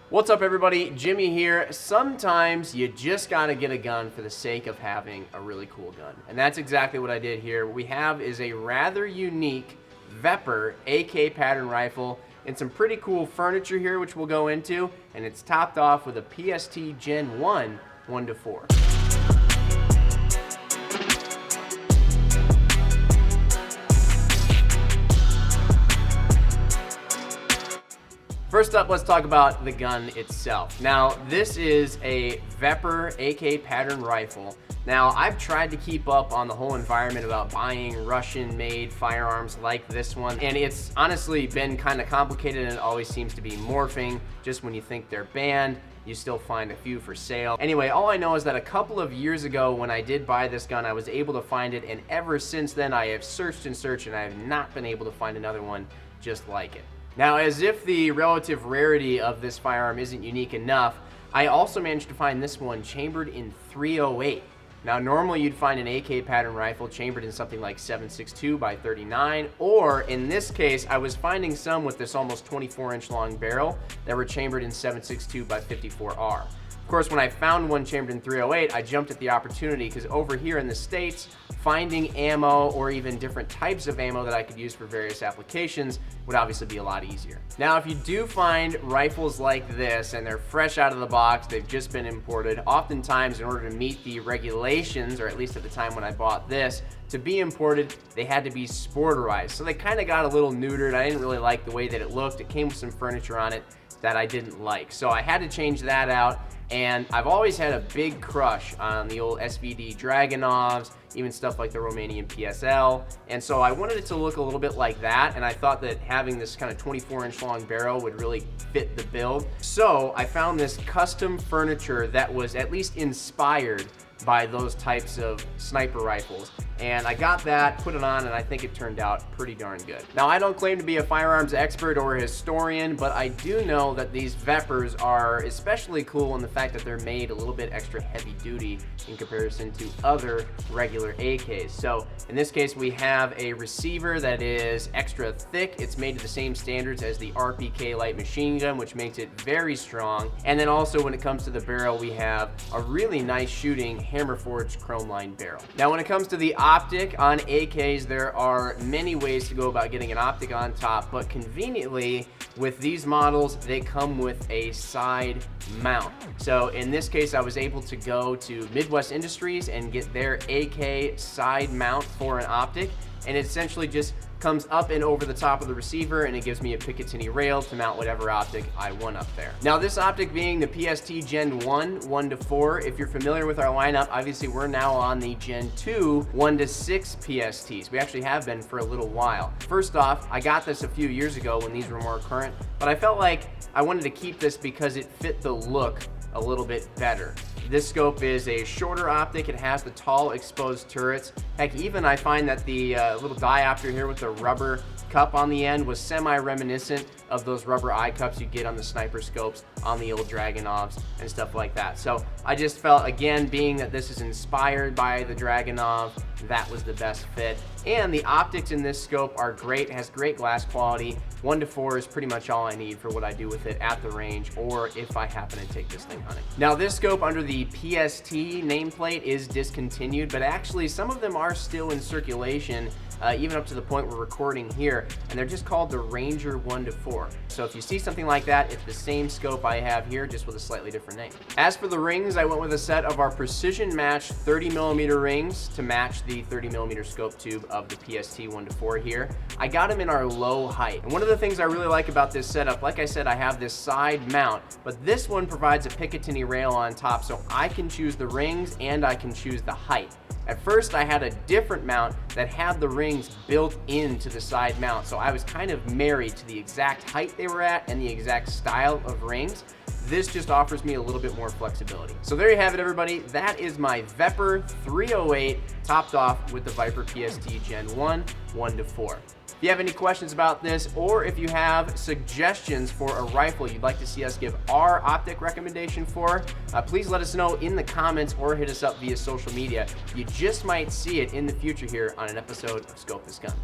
What's up everybody, Jimmy here. Sometimes you just gotta get a gun for the sake of having a really cool gun. And that's exactly what I did here. What we have is a rather unique VEPR AK pattern rifle and some pretty cool furniture here which we'll go into, and it's topped off with a PST Gen I 1-4. First up, let's talk about the gun itself. Now, this is a VEPR AK pattern rifle. Now, I've tried to keep up on the whole environment about buying Russian-made firearms like this one, and it's honestly been kind of complicated, and it always seems to be morphing. Just when you think they're banned, you still find a few for sale. Anyway, all I know is that a couple of years ago when I did buy this gun, I was able to find it, and ever since then I have searched and searched, and I have not been able to find another one just like it. Now, as if the relative rarity of this firearm isn't unique enough, I also managed to find this one chambered in .308. Now, normally you'd find an AK pattern rifle chambered in something like 7.62 by 39, or in this case, I was finding some with this almost 24-inch long barrel that were chambered in 7.62 by 54R. Of course, when I found one chambered in .308, I jumped at the opportunity because over here in the States, finding ammo or even different types of ammo that I could use for various applications would obviously be a lot easier. Now, if you do find rifles like this and they're fresh out of the box, they've just been imported, oftentimes in order to meet the regulations, or at least at the time when I bought this, to be imported, they had to be sporterized. So they kind of got a little neutered. I didn't really like the way that it looked. It came with some furniture on it that I didn't like. So I had to change that out. And I've always had a big crush on the old SVD Dragunovs, even stuff like the Romanian PSL. And so I wanted it to look a little bit like that, and I thought that having this kind of 24-inch long barrel would really fit the build. So I found this custom furniture that was at least inspired by those types of sniper rifles. And I got that, put it on, and I think it turned out pretty darn good. Now, I don't claim to be a firearms expert or a historian, but I do know that these VEPRs are especially cool in the fact that they're made a little bit extra heavy duty in comparison to other regular AKs. So in this case, we have a receiver that is extra thick. It's made to the same standards as the RPK light machine gun, which makes it very strong. And then also when it comes to the barrel, we have a really nice shooting hammer forged chrome lined barrel. Now, when it comes to the optic on AKs, there are many ways to go about getting an optic on top, but conveniently with these models, they come with a side mount. So in this case, I was able to go to Midwest Industries and get their AK side mount for an optic, and it essentially just comes up and over the top of the receiver, and it gives me a Picatinny rail to mount whatever optic I want up there. Now, this optic being the PST Gen I 1-4, if you're familiar with our lineup, obviously we're now on the Gen 2 1-6 PSTs. We actually have been for a little while. First off, I got this a few years ago when these were more current, but I felt like I wanted to keep this because it fit the look a little bit better. This scope is a shorter optic. It has the tall exposed turrets. Heck, even I find that the little diopter here with the rubber cup on the end was semi-reminiscent of those rubber eye cups you get on the sniper scopes on the old Dragunovs and stuff like that. So I just felt, again, being that this is inspired by the Dragunov, that was the best fit. And the optics in this scope are great. It has great glass quality. 1-4 is pretty much all I need for what I do with it at the range, or if I happen to take this thing hunting. Now, this scope under the PST nameplate is discontinued, but actually some of them are still in circulation, even up to the point we're recording here, and they're just called the Ranger 1-4. So if you see something like that, it's the same scope I have here, just with a slightly different name. As for the rings, I went with a set of our precision matched 30mm rings to match the 30mm scope tube of the PST 1-4 here. I got them in our low height. And one of the things I really like about this setup, like I said, I have this side mount, but this one provides a Picatinny rail on top, so I can choose the rings and I can choose the height. At first, I had a different mount that had the rings built into the side mount, so I was kind of married to the exact height they were at and the exact style of rings. This just offers me a little bit more flexibility. So there you have it, everybody. That is my VEPR 308 topped off with the Viper PST Gen I 1-4. If you have any questions about this, or if you have suggestions for a rifle you'd like to see us give our optic recommendation for, please let us know in the comments or hit us up via social media. You just might see it in the future here on an episode of Scope This Gun.